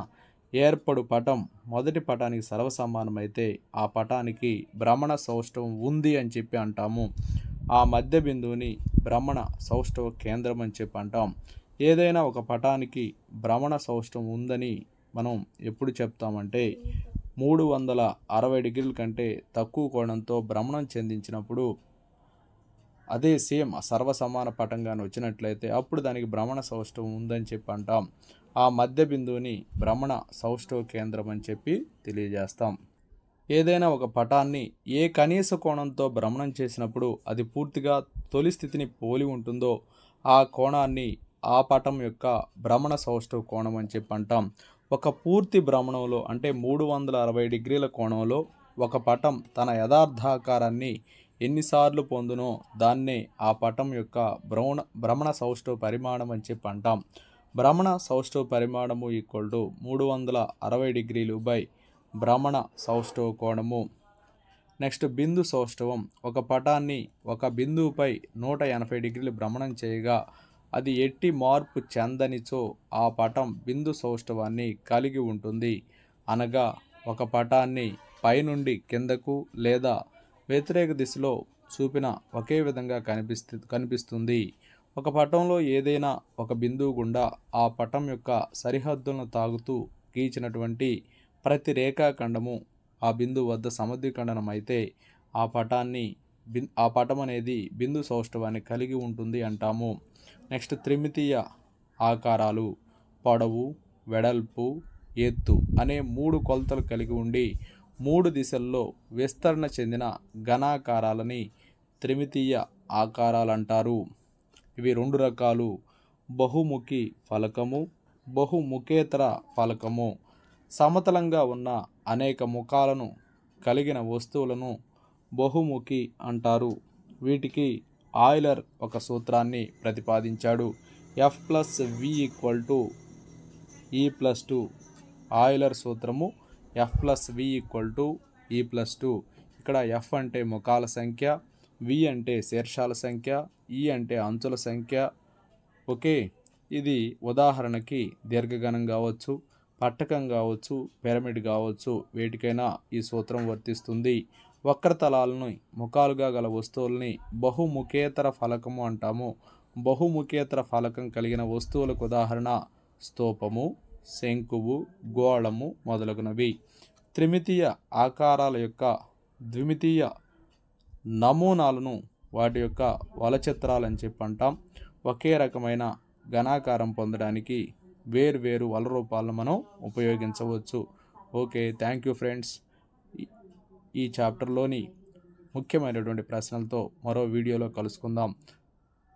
ఏర్పడు పటం మొదటి పటానికి సర్వసమానమైతే ఆ పటానికి భ్రమణ సౌష్ఠవం ఉంది అని చెప్పి అంటాము. ఆ మధ్య బిందువుని భ్రమణ సౌష్ఠవ కేంద్రం అని చెప్పి అంటాం. ఏదైనా ఒక పటానికి భ్రమణ సౌష్ఠవం ఉందని మనం ఎప్పుడు చెప్తామంటే 360 కంటే తక్కువ కోణంతో భ్రమణం చెందించినప్పుడు అదే సేమ్ సర్వసమాన పటంగానే వచ్చినట్లయితే అప్పుడు దానికి భ్రమణ సౌష్ఠవం ఉందని చెప్పి అంటాం. ఆ మధ్య బిందువుని భ్రమణ సౌష్ఠవ కేంద్రం అని చెప్పి తెలియజేస్తాం. ఏదైనా ఒక పటాన్ని ఏ కనీస కోణంతో భ్రమణం చేసినప్పుడు అది పూర్తిగా తొలి స్థితిని పోలి ఉంటుందో ఆ కోణాన్ని ఆ పటం యొక్క భ్రమణ సౌష్ఠవ కోణం అని చెప్పి అంటాం. ఒక పూర్తి భ్రమణంలో అంటే 360 కోణంలో ఒక పటం తన యథార్థాకారాన్ని ఎన్నిసార్లు పొందునో దాన్నే ఆ పటం యొక్క భ్రమణ సౌష్ఠవ పరిమాణం అని చెప్పి అంటాం. భ్రమణ సౌష్ఠవ పరిమాణము = 360° భ్రమణ సౌష్ఠవ కోణము. నెక్స్ట్ బిందు సౌష్ఠవం ఒక పటాన్ని ఒక బిందువుపై 180° భ్రమణం చేయగా అది ఎట్టి మార్పు చెందనిచో ఆ పటం బిందు సౌష్ఠవాన్ని కలిగి ఉంటుంది. అనగా ఒక పటాన్ని పైనుండి కిందకు లేదా వ్యతిరేక దిశలో చూపిన ఒకే విధంగా కనిపిస్తుంది. ఒక పటంలో ఏదైనా ఒక బిందువు గుండా ఆ పటం యొక్క సరిహద్దులను తాగుతూ గీచినటువంటి ప్రతి రేఖాఖండము ఆ బిందువు వద్ద సమద్విఖండనం అయితే ఆ పటం అనేది బిందు సౌష్ఠవాన్ని కలిగి ఉంటుంది అంటాము. నెక్స్ట్ త్రిమితీయ ఆకారాలు పొడవు, వెడల్పు, ఎత్తు అనే 3 కొలతలు కలిగి ఉండి 3 దిశల్లో విస్తరణ చెందిన ఘనాకారాలని త్రిమితీయ ఆకారాలు అంటారు. ఇవి 2 రకాలు: బహుముఖి ఫలకము, బహుముఖేతర ఫలకము. సమతలంగా ఉన్న అనేక ముఖాలను కలిగిన వస్తువులను బహుముఖి అంటారు. వీటికి ఆయిలర్ ఒక సూత్రాన్ని ప్రతిపాదించాడు. F+V=E+2. ఆయిలర్ సూత్రము F+V=E+2. ఇక్కడ F అంటే ముఖాల సంఖ్య, V అంటే శీర్షాల సంఖ్య, E అంటే అంచుల సంఖ్య. ఓకే, ఇది ఉదాహరణకి దీర్ఘగణం కావచ్చు, పట్టకం కావచ్చు, పిరమిడ్ కావచ్చు, వేటికైనా ఈ సూత్రం వర్తిస్తుంది. వక్రతలాలని ముఖాలుగా గల వస్తువుల్ని బహుముఖేతర ఫలకము అంటాము. బహుముఖేతర ఫలకం కలిగిన వస్తువులకు ఉదాహరణ స్తూపము, శంకువు, గోళము మొదలగునవి. త్రిమితీయ ఆకారాల యొక్క ద్విమితీయ నమూనాలను వాటి యొక్క వలచిత్రాలని చెప్పి అంటాం. ఒకే రకమైన ఘనాకారం పొందడానికి వేర్వేరు వల రూపాలను మనం ఉపయోగించవచ్చు. Okay, thank you friends. ఈ చాప్టర్లోని ముఖ్యమైనటువంటి ప్రశ్నలతో మరో వీడియోలో కలుసుకుందాం.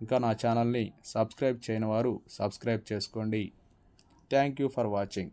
ఇంకా నా ఛానల్ని సబ్స్క్రైబ్ చేయని వారు సబ్స్క్రైబ్ చేసుకోండి. Thank you for watching.